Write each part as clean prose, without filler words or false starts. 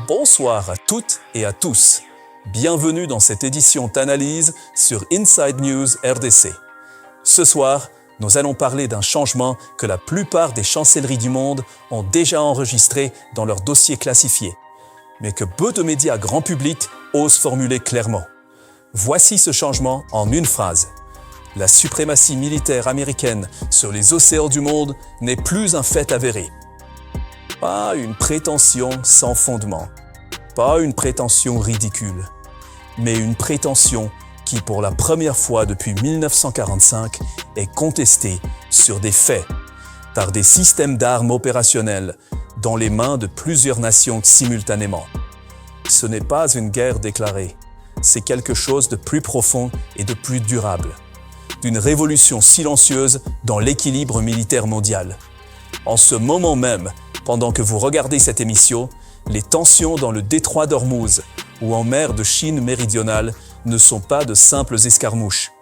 Bonsoir à toutes et à tous. Bienvenue dans cette édition d'analyse sur Inside News RDC. Ce soir, nous allons parler d'un changement que la plupart des chancelleries du monde ont déjà enregistré dans leurs dossiers classifiés, mais que peu de médias grand public osent formuler clairement. Voici ce changement en une phrase. La suprématie militaire américaine sur les océans du monde n'est plus un fait avéré. Pas une prétention sans fondement, pas une prétention ridicule, mais une prétention qui, pour la première fois depuis 1945, est contestée sur des faits, par des systèmes d'armes opérationnels dans les mains de plusieurs nations simultanément. Ce n'est pas une guerre déclarée, c'est quelque chose de plus profond et de plus durable, d'une révolution silencieuse dans l'équilibre militaire mondial. En ce moment même, pendant que vous regardez cette émission, les tensions dans le détroit d'Ormuz ou en mer de Chine méridionale ne sont pas de simples escarmouches.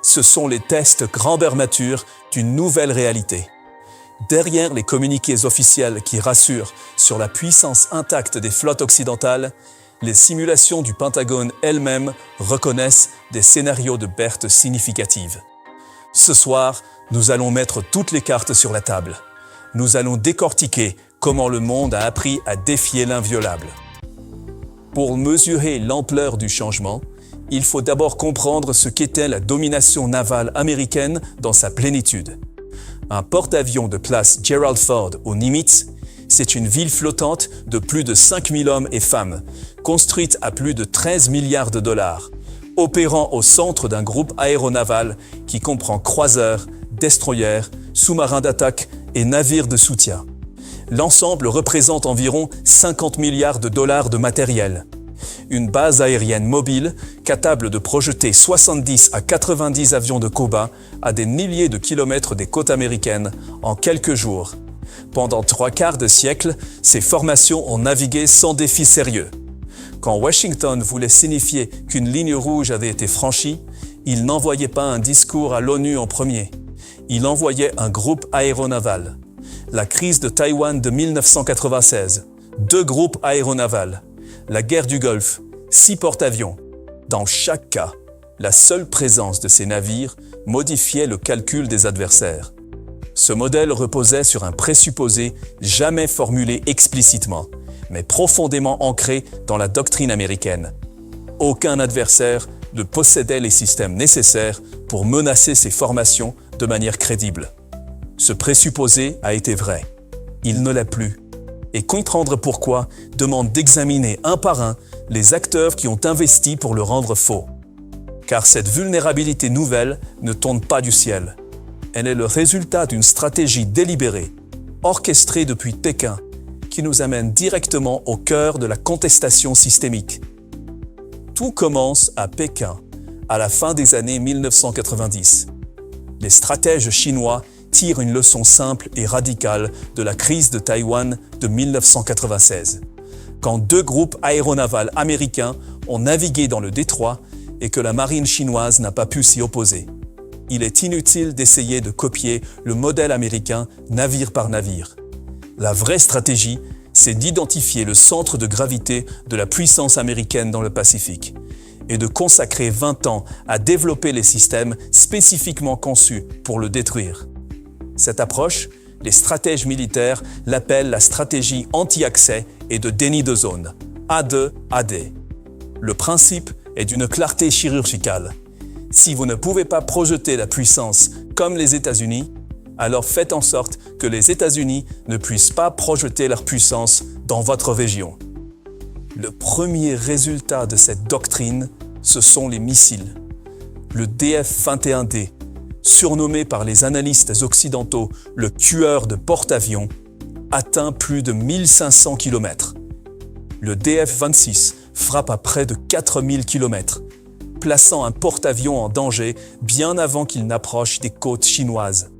Ce sont les tests grandeur mature d'une nouvelle réalité. Derrière les communiqués officiels qui rassurent sur la puissance intacte des flottes occidentales, les simulations du Pentagone elles-mêmes reconnaissent des scénarios de pertes significatives. Ce soir, nous allons mettre toutes les cartes sur la table. Nous allons décortiquer comment le monde a appris à défier l'inviolable. Pour mesurer l'ampleur du changement, il faut d'abord comprendre ce qu'était la domination navale américaine dans sa plénitude. Un porte-avions de classe Gerald Ford au Nimitz, c'est une ville flottante de plus de 5000 hommes et femmes, construite à plus de 13 milliards de dollars, opérant au centre d'un groupe aéronaval qui comprend croiseurs, destroyers, sous-marins d'attaque et navires de soutien. L'ensemble représente environ 50 milliards de dollars de matériel. Une base aérienne mobile capable de projeter 70 à 90 avions de combat à des milliers de kilomètres des côtes américaines en quelques jours. Pendant 3/4 de siècle, ces formations ont navigué sans défi sérieux. Quand Washington voulait signifier qu'une ligne rouge avait été franchie, il n'envoyait pas un discours à l'ONU en premier. Il envoyait un groupe aéronaval. La crise de Taïwan de 1996, 2 groupes aéronavals. La guerre du Golfe, 6 porte-avions. Dans chaque cas, la seule présence de ces navires modifiait le calcul des adversaires. Ce modèle reposait sur un présupposé jamais formulé explicitement, mais profondément ancré dans la doctrine américaine. Aucun adversaire ne possédait les systèmes nécessaires pour menacer ces formations de manière crédible. Ce présupposé a été vrai. Il ne l'est plus. Et comprendre pourquoi demande d'examiner un par un les acteurs qui ont investi pour le rendre faux. Car cette vulnérabilité nouvelle ne tombe pas du ciel. Elle est le résultat d'une stratégie délibérée, orchestrée depuis Pékin, qui nous amène directement au cœur de la contestation systémique. Tout commence à Pékin, à la fin des années 1990. Les stratèges chinois tirent une leçon simple et radicale de la crise de Taïwan de 1996, quand 2 groupes aéronavals américains ont navigué dans le détroit et que la marine chinoise n'a pas pu s'y opposer. Il est inutile d'essayer de copier le modèle américain navire par navire. La vraie stratégie, c'est d'identifier le centre de gravité de la puissance américaine dans le Pacifique et de consacrer 20 ans à développer les systèmes spécifiquement conçus pour le détruire. Cette approche, les stratèges militaires l'appellent la stratégie anti-accès et de déni de zone, A2AD. Le principe est d'une clarté chirurgicale. Si vous ne pouvez pas projeter la puissance comme les États-Unis, alors faites en sorte que les États-Unis ne puissent pas projeter leur puissance dans votre région. Le premier résultat de cette doctrine, ce sont les missiles. Le DF-21D, surnommé par les analystes occidentaux le tueur de porte-avions, atteint plus de 1500 km. Le DF-26 frappe à près de 4000 km, plaçant un porte-avions en danger bien avant qu'il n'approche des côtes chinoises.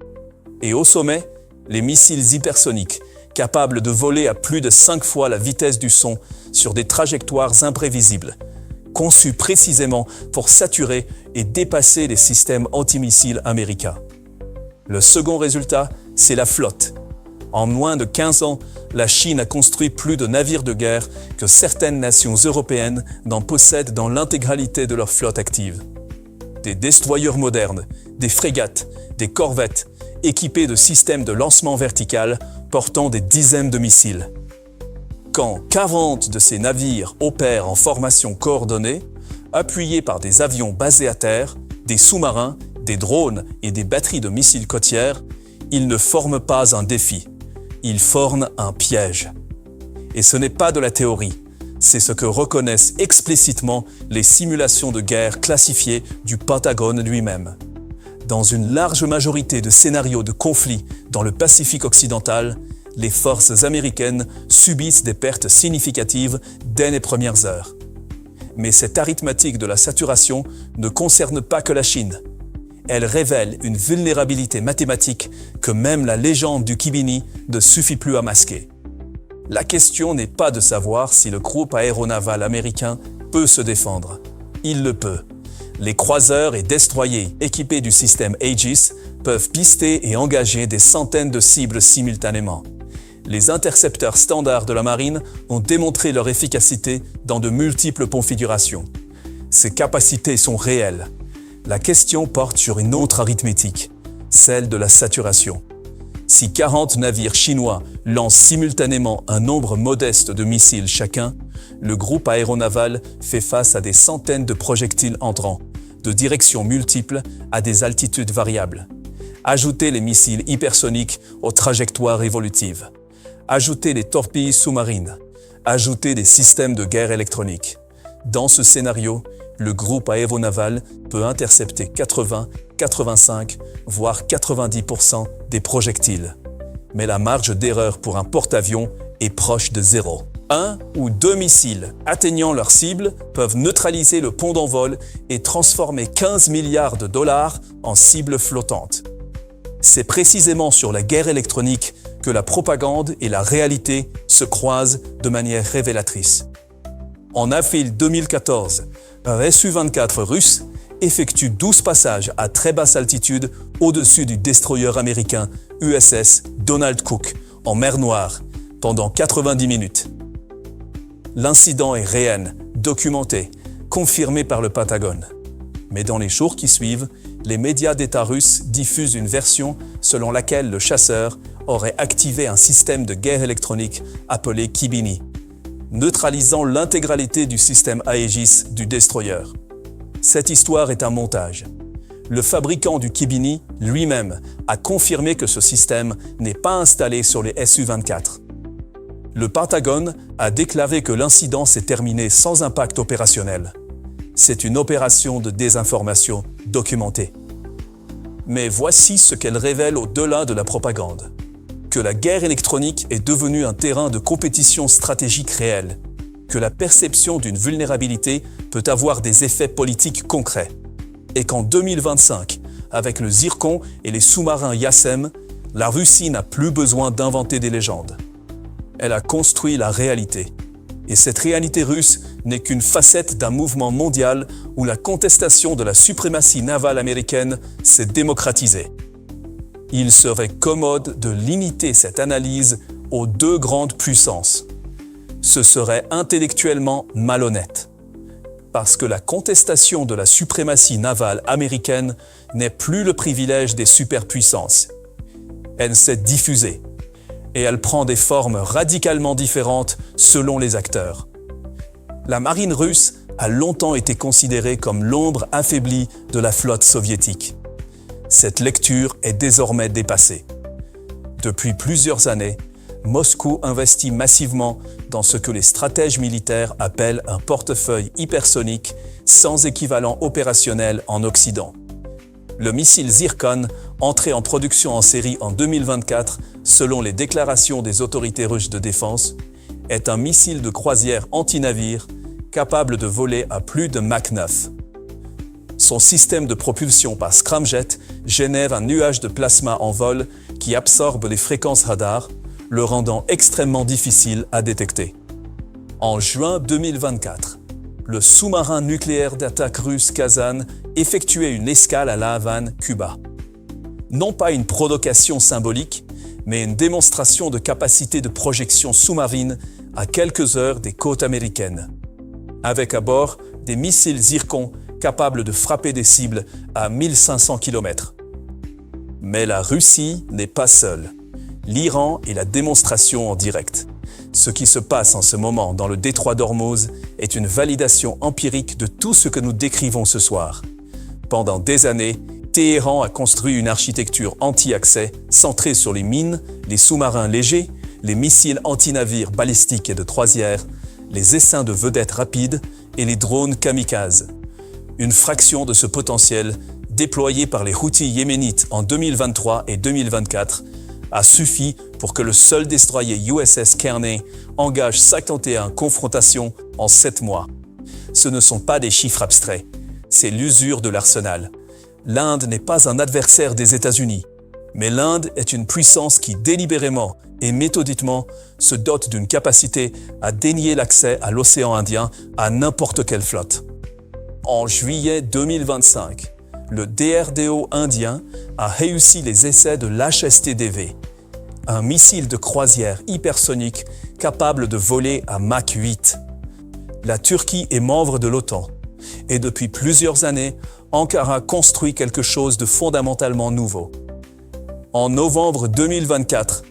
Et au sommet, les missiles hypersoniques, capables de voler à plus de 5 fois la vitesse du son sur des trajectoires imprévisibles, conçus précisément pour saturer et dépasser les systèmes antimissiles américains. Le second résultat, c'est la flotte. En moins de 15 ans, la Chine a construit plus de navires de guerre que certaines nations européennes n'en possèdent dans l'intégralité de leur flotte active. Des destroyers modernes, des frégates, des corvettes, équipés de systèmes de lancement vertical portant des dizaines de missiles. Quand 40 de ces navires opèrent en formation coordonnée, appuyés par des avions basés à terre, des sous-marins, des drones et des batteries de missiles côtières, ils ne forment pas un défi. Ils forment un piège. Et ce n'est pas de la théorie, c'est ce que reconnaissent explicitement les simulations de guerre classifiées du Pentagone lui-même. Dans une large majorité de scénarios de conflits dans le Pacifique occidental, les forces américaines subissent des pertes significatives dès les premières heures. Mais cette arithmétique de la saturation ne concerne pas que la Chine. Elle révèle une vulnérabilité mathématique que même la légende du Kibini ne suffit plus à masquer. La question n'est pas de savoir si le groupe aéronaval américain peut se défendre. Il le peut. Les croiseurs et destroyers équipés du système Aegis peuvent pister et engager des centaines de cibles simultanément. Les intercepteurs standards de la marine ont démontré leur efficacité dans de multiples configurations. Ces capacités sont réelles. La question porte sur une autre arithmétique, celle de la saturation. Si 40 navires chinois lancent simultanément un nombre modeste de missiles chacun, le groupe aéronaval fait face à des centaines de projectiles entrants, de directions multiples à des altitudes variables. Ajoutez les missiles hypersoniques aux trajectoires évolutives. Ajoutez les torpilles sous-marines. Ajoutez des systèmes de guerre électronique. Dans ce scénario, le groupe aéronaval peut intercepter 80, 85, voire 90% des projectiles. Mais la marge d'erreur pour un porte-avions est proche de zéro. Un ou deux missiles atteignant leur cible peuvent neutraliser le pont d'envol et transformer 15 milliards de dollars en cible flottante. C'est précisément sur la guerre électronique que la propagande et la réalité se croisent de manière révélatrice. En avril 2014, un Su-24 russe effectue 12 passages à très basse altitude au-dessus du destroyer américain USS Donald Cook en mer Noire pendant 90 minutes. L'incident est réel, documenté, confirmé par le Pentagone. Mais dans les jours qui suivent, les médias d'État russes diffusent une version selon laquelle le chasseur aurait activé un système de guerre électronique appelé Kibini, neutralisant l'intégralité du système Aegis du destroyer. Cette histoire est un montage. Le fabricant du Kibini lui-même a confirmé que ce système n'est pas installé sur les Su-24. Le Pentagone a déclaré que l'incident s'est terminé sans impact opérationnel. C'est une opération de désinformation documentée. Mais voici ce qu'elle révèle au-delà de la propagande. Que la guerre électronique est devenue un terrain de compétition stratégique réel. Que la perception d'une vulnérabilité peut avoir des effets politiques concrets. Et qu'en 2025, avec le Zircon et les sous-marins Yassem, la Russie n'a plus besoin d'inventer des légendes. Elle a construit la réalité. Et cette réalité russe n'est qu'une facette d'un mouvement mondial où la contestation de la suprématie navale américaine s'est démocratisée. Il serait commode de limiter cette analyse aux deux grandes puissances. Ce serait intellectuellement malhonnête. Parce que la contestation de la suprématie navale américaine n'est plus le privilège des superpuissances. Elle s'est diffusée. Et elle prend des formes radicalement différentes selon les acteurs. La marine russe a longtemps été considérée comme l'ombre affaiblie de la flotte soviétique. Cette lecture est désormais dépassée. Depuis plusieurs années, Moscou investit massivement dans ce que les stratèges militaires appellent un portefeuille hypersonique sans équivalent opérationnel en Occident. Le missile Zircon, entré en production en série en 2024, selon les déclarations des autorités russes de défense, est un missile de croisière anti-navire capable de voler à plus de Mach 9. Son système de propulsion par scramjet génère un nuage de plasma en vol qui absorbe les fréquences radar, le rendant extrêmement difficile à détecter. En juin 2024, le sous-marin nucléaire d'attaque russe Kazan effectuait une escale à La Havane, Cuba. Non pas une provocation symbolique, mais une démonstration de capacité de projection sous-marine à quelques heures des côtes américaines. Avec à bord des missiles Zircon capables de frapper des cibles à 1500 km. Mais la Russie n'est pas seule. L'Iran est la démonstration en direct. Ce qui se passe en ce moment dans le détroit d'Ormuz est une validation empirique de tout ce que nous décrivons ce soir. Pendant des années, Téhéran a construit une architecture anti-accès centrée sur les mines, les sous-marins légers, les missiles anti-navires balistiques et de croisière, les essaims de vedettes rapides et les drones kamikazes. Une fraction de ce potentiel, déployé par les Houthis yéménites en 2023 et 2024, a suffi pour que le seul destroyer USS Kearney engage 51 confrontations en 7 mois. Ce ne sont pas des chiffres abstraits, c'est l'usure de l'arsenal. L'Inde n'est pas un adversaire des États-Unis, mais l'Inde est une puissance qui délibérément et méthodiquement se dote d'une capacité à dénier l'accès à l'océan Indien à n'importe quelle flotte. En juillet 2025, le DRDO indien a réussi les essais de l'HSTDV, un missile de croisière hypersonique capable de voler à Mach 8. La Turquie est membre de l'OTAN et depuis plusieurs années, Ankara construit quelque chose de fondamentalement nouveau. En novembre 2024,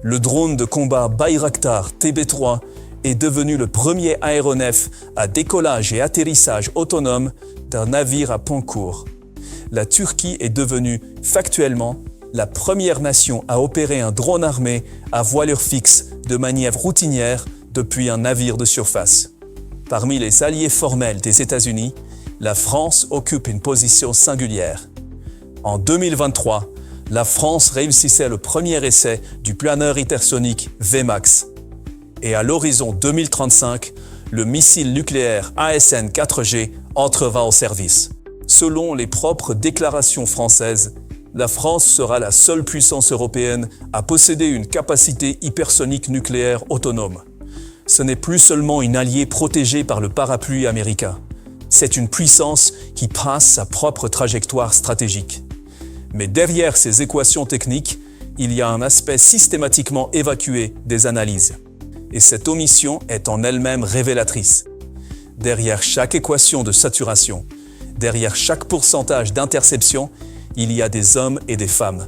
le drone de combat Bayraktar TB3 est devenu le premier aéronef à décollage et atterrissage autonome d'un navire à pont court. La Turquie est devenue, factuellement, la première nation à opérer un drone armé à voilure fixe de manière routinière depuis un navire de surface. Parmi les alliés formels des États-Unis, la France occupe une position singulière. En 2023, la France réussissait le premier essai du planeur hypersonique VMAX. Et à l'horizon 2035, le missile nucléaire ASN-4G entrera au service. Selon les propres déclarations françaises, la France sera la seule puissance européenne à posséder une capacité hypersonique nucléaire autonome. Ce n'est plus seulement une alliée protégée par le parapluie américain. C'est une puissance qui passe sa propre trajectoire stratégique. Mais derrière ces équations techniques, il y a un aspect systématiquement évacué des analyses. Et cette omission est en elle-même révélatrice. Derrière chaque équation de saturation, derrière chaque pourcentage d'interception, il y a des hommes et des femmes.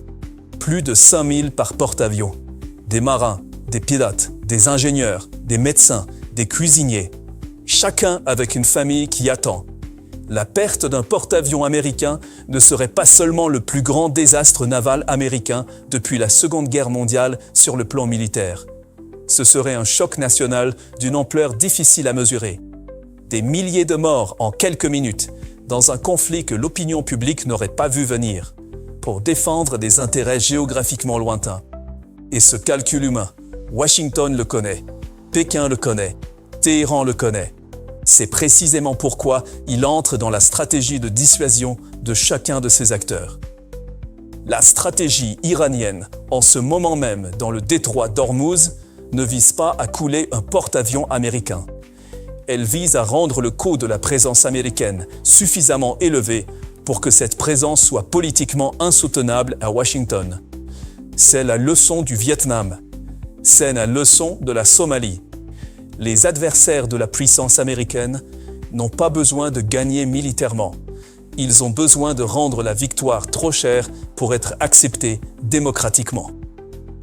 Plus de 5000 par porte-avions. Des marins, des pilotes, des ingénieurs, des médecins, des cuisiniers. Chacun avec une famille qui attend. La perte d'un porte-avions américain ne serait pas seulement le plus grand désastre naval américain depuis la Seconde Guerre mondiale sur le plan militaire. Ce serait un choc national d'une ampleur difficile à mesurer. Des milliers de morts en quelques minutes, dans un conflit que l'opinion publique n'aurait pas vu venir, pour défendre des intérêts géographiquement lointains. Et ce calcul humain, Washington le connaît, Pékin le connaît, Téhéran le connaît. C'est précisément pourquoi il entre dans la stratégie de dissuasion de chacun de ces acteurs. La stratégie iranienne, en ce moment même dans le détroit d'Ormuz, ne vise pas à couler un porte-avions américain. Elle vise à rendre le coût de la présence américaine suffisamment élevé pour que cette présence soit politiquement insoutenable à Washington. C'est la leçon du Vietnam. C'est la leçon de la Somalie. Les adversaires de la puissance américaine n'ont pas besoin de gagner militairement. Ils ont besoin de rendre la victoire trop chère pour être acceptés démocratiquement.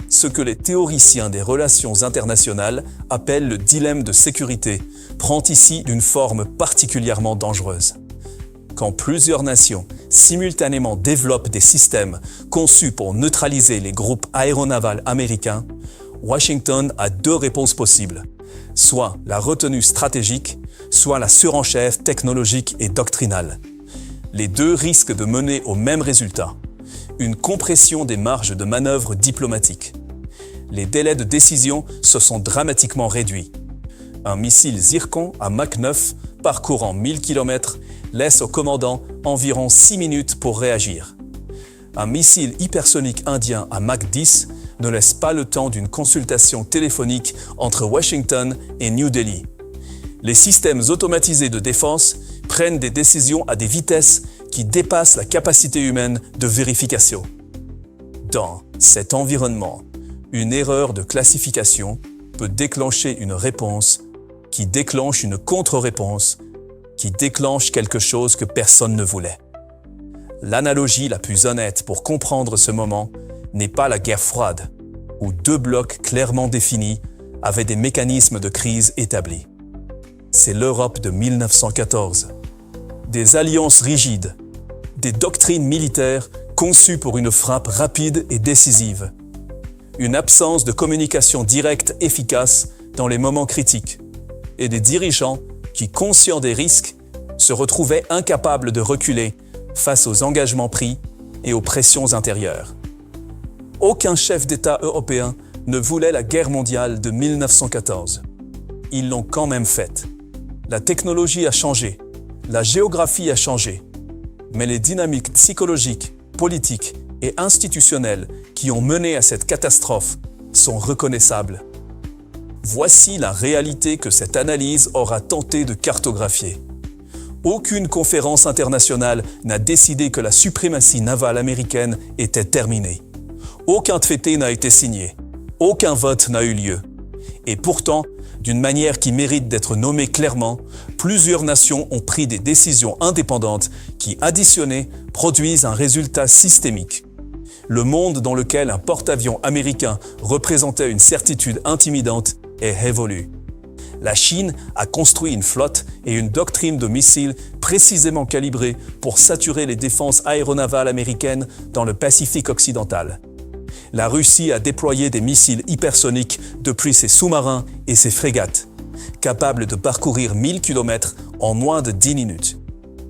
Ce que les théoriciens des relations internationales appellent le dilemme de sécurité prend ici une forme particulièrement dangereuse. Quand plusieurs nations simultanément développent des systèmes conçus pour neutraliser les groupes aéronavals américains, Washington a deux réponses possibles. Soit la retenue stratégique, soit la surenchère technologique et doctrinale. Les deux risquent de mener au même résultat, une compression des marges de manœuvre diplomatiques. Les délais de décision se sont dramatiquement réduits. Un missile Zircon à Mach 9 parcourant 1000 km laisse au commandant environ 6 minutes pour réagir. Un missile hypersonique indien à Mach 10 ne laisse pas le temps d'une consultation téléphonique entre Washington et New Delhi. Les systèmes automatisés de défense prennent des décisions à des vitesses qui dépassent la capacité humaine de vérification. Dans cet environnement, une erreur de classification peut déclencher une réponse qui déclenche une contre-réponse qui déclenche quelque chose que personne ne voulait. L'analogie la plus honnête pour comprendre ce moment n'est pas la guerre froide, où deux blocs clairement définis avaient des mécanismes de crise établis. C'est l'Europe de 1914. Des alliances rigides, des doctrines militaires conçues pour une frappe rapide et décisive, une absence de communication directe efficace dans les moments critiques, et des dirigeants qui, conscients des risques, se retrouvaient incapables de reculer face aux engagements pris et aux pressions intérieures. Aucun chef d'État européen ne voulait la guerre mondiale de 1914. Ils l'ont quand même faite. La technologie a changé, la géographie a changé, mais les dynamiques psychologiques, politiques et institutionnelles qui ont mené à cette catastrophe sont reconnaissables. Voici la réalité que cette analyse aura tenté de cartographier. Aucune conférence internationale n'a décidé que la suprématie navale américaine était terminée. Aucun traité n'a été signé. Aucun vote n'a eu lieu. Et pourtant, d'une manière qui mérite d'être nommée clairement, plusieurs nations ont pris des décisions indépendantes qui, additionnées, produisent un résultat systémique. Le monde dans lequel un porte-avions américain représentait une certitude intimidante est révolu. La Chine a construit une flotte et une doctrine de missiles précisément calibrée pour saturer les défenses aéronavales américaines dans le Pacifique occidental. La Russie a déployé des missiles hypersoniques depuis ses sous-marins et ses frégates, capables de parcourir 1000 km en moins de 10 minutes,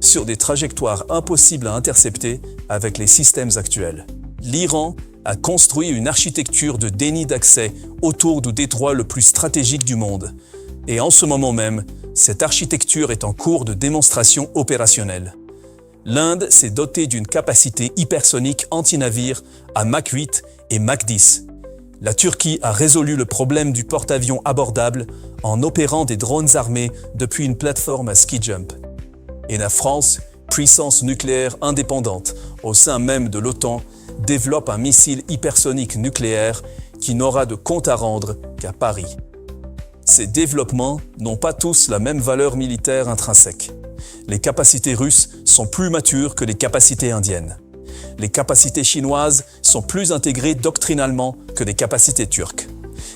sur des trajectoires impossibles à intercepter avec les systèmes actuels. L'Iran a construit une architecture de déni d'accès autour du détroit le plus stratégique du monde. Et en ce moment même, cette architecture est en cours de démonstration opérationnelle. L'Inde s'est dotée d'une capacité hypersonique anti-navire à Mach 8 et Mach 10. La Turquie a résolu le problème du porte-avions abordable en opérant des drones armés depuis une plateforme à ski jump. Et la France, puissance nucléaire indépendante au sein même de l'OTAN, développe un missile hypersonique nucléaire qui n'aura de compte à rendre qu'à Paris. Ces développements n'ont pas tous la même valeur militaire intrinsèque. Les capacités russes sont plus matures que les capacités indiennes. Les capacités chinoises sont plus intégrées doctrinalement que les capacités turques.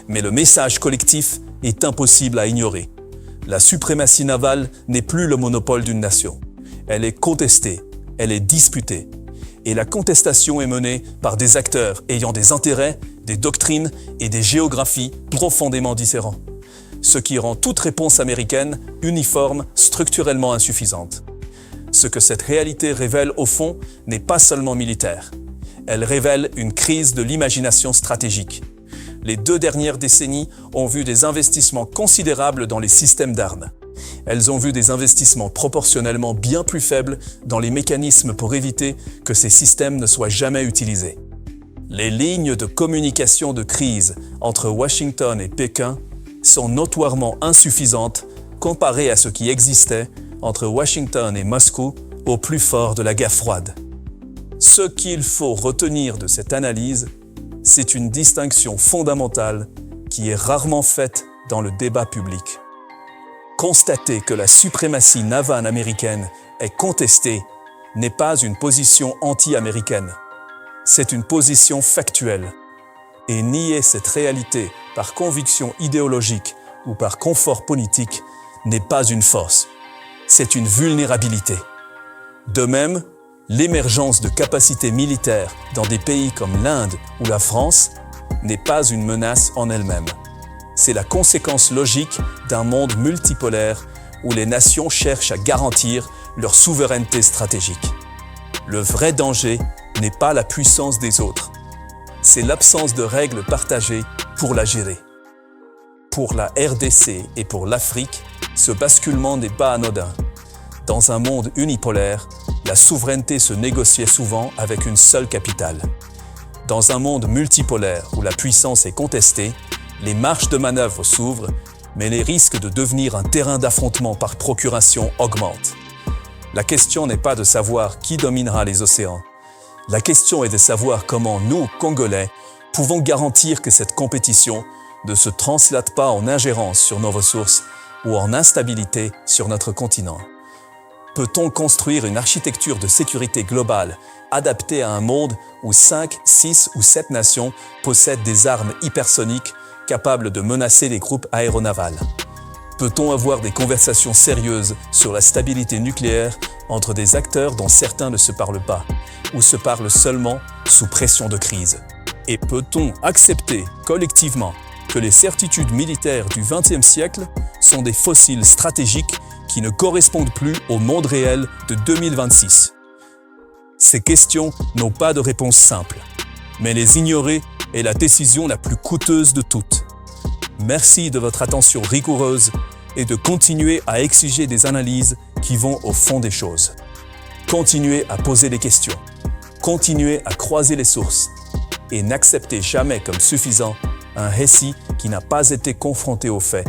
Mais le message collectif est impossible à ignorer. La suprématie navale n'est plus le monopole d'une nation. Elle est contestée, elle est disputée. Et la contestation est menée par des acteurs ayant des intérêts, des doctrines et des géographies profondément différents. Ce qui rend toute réponse américaine uniforme, structurellement insuffisante. Ce que cette réalité révèle au fond n'est pas seulement militaire. Elle révèle une crise de l'imagination stratégique. Les 2 dernières décennies ont vu des investissements considérables dans les systèmes d'armes. Elles ont vu des investissements proportionnellement bien plus faibles dans les mécanismes pour éviter que ces systèmes ne soient jamais utilisés. Les lignes de communication de crise entre Washington et Pékin sont notoirement insuffisantes comparées à ce qui existait entre Washington et Moscou au plus fort de la guerre froide. Ce qu'il faut retenir de cette analyse, c'est une distinction fondamentale qui est rarement faite dans le débat public. Constater que la suprématie navale américaine est contestée n'est pas une position anti-américaine. C'est une position factuelle. Et nier cette réalité par conviction idéologique ou par confort politique n'est pas une force. C'est une vulnérabilité. De même, l'émergence de capacités militaires dans des pays comme l'Inde ou la France n'est pas une menace en elle-même. C'est la conséquence logique d'un monde multipolaire où les nations cherchent à garantir leur souveraineté stratégique. Le vrai danger n'est pas la puissance des autres, c'est l'absence de règles partagées pour la gérer. Pour la RDC et pour l'Afrique, ce basculement n'est pas anodin. Dans un monde unipolaire, la souveraineté se négociait souvent avec une seule capitale. Dans un monde multipolaire où la puissance est contestée, les marges de manœuvre s'ouvrent, mais les risques de devenir un terrain d'affrontement par procuration augmentent. La question n'est pas de savoir qui dominera les océans. La question est de savoir comment nous, Congolais, Pouvons garantir que cette compétition ne se translate pas en ingérence sur nos ressources ou en instabilité sur notre continent? Peut-on construire une architecture de sécurité globale adaptée à un monde où 5, 6 ou 7 nations possèdent des armes hypersoniques capables de menacer les groupes aéronavals? Peut-on avoir des conversations sérieuses sur la stabilité nucléaire entre des acteurs dont certains ne se parlent pas ou se parlent seulement sous pression de crise? Et peut-on accepter collectivement que les certitudes militaires du XXe siècle sont des fossiles stratégiques qui ne correspondent plus au monde réel de 2026? Ces questions n'ont pas de réponse simple, mais les ignorer est la décision la plus coûteuse de toutes. Merci de votre attention rigoureuse et de continuer à exiger des analyses qui vont au fond des choses. Continuez à poser des questions, continuez à croiser les sources et n'acceptez jamais comme suffisant un récit qui n'a pas été confronté aux faits.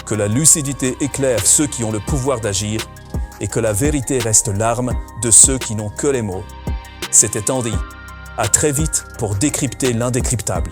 Que la lucidité éclaire ceux qui ont le pouvoir d'agir et que la vérité reste l'arme de ceux qui n'ont que les mots. C'était Andy. À très vite pour décrypter l'indécryptable.